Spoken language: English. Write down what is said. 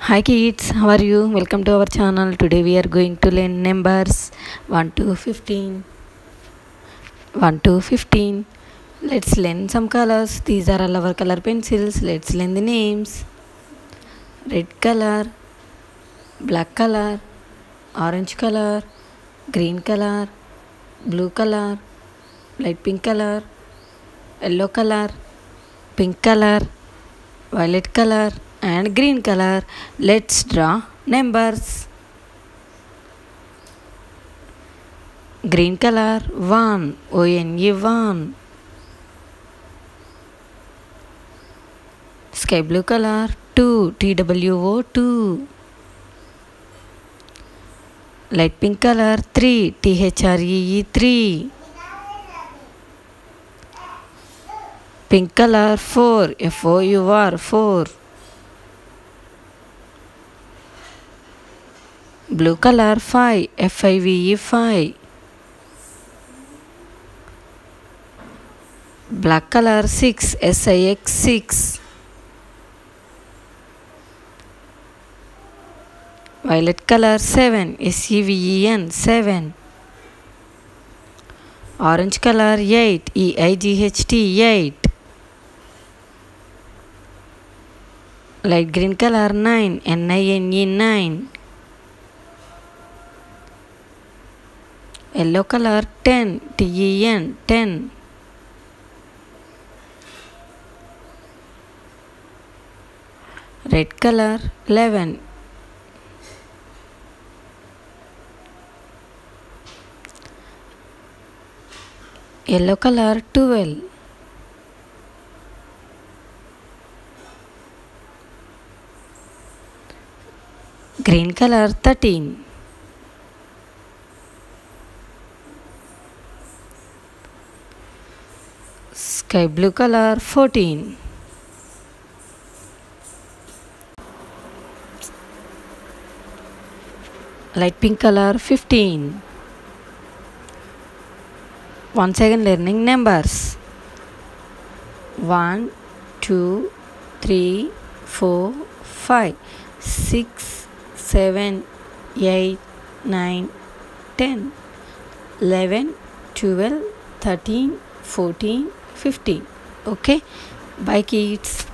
Hi kids, how are you? Welcome to our channel. Today we are going to learn numbers 1 to 15. 1 to 15. Let's learn some colors. These are all our color pencils. Let's learn the names. Red color, black color, orange color, green color, blue color, light pink color, yellow color, pink color, violet color and green color. Let's draw numbers. Green color 1, O-N-E 1. Sky blue color 2, T-W-O 2. Light pink color 3, T-H-R-E-E 3. Pink color 4, F-O-U-R 4. Blue color 5, F-I-V-E 5. Black color 6, S-I-X 6. Violet color 7, S-E-V-E-N 7. Orange color 8, E-I-G-H-T 8. Light green color 9, N-I-N-E 9. Yellow color 10, T-E-N 10. Red color 11. Yellow color 12. Green color 13. Sky blue color 14. Light pink color 15. Once again learning numbers. 1, 2, 3, 4, 5, 6, 7, 8, 9, 10, 11, 12, 13, 14, 15. Okay. Bye kids.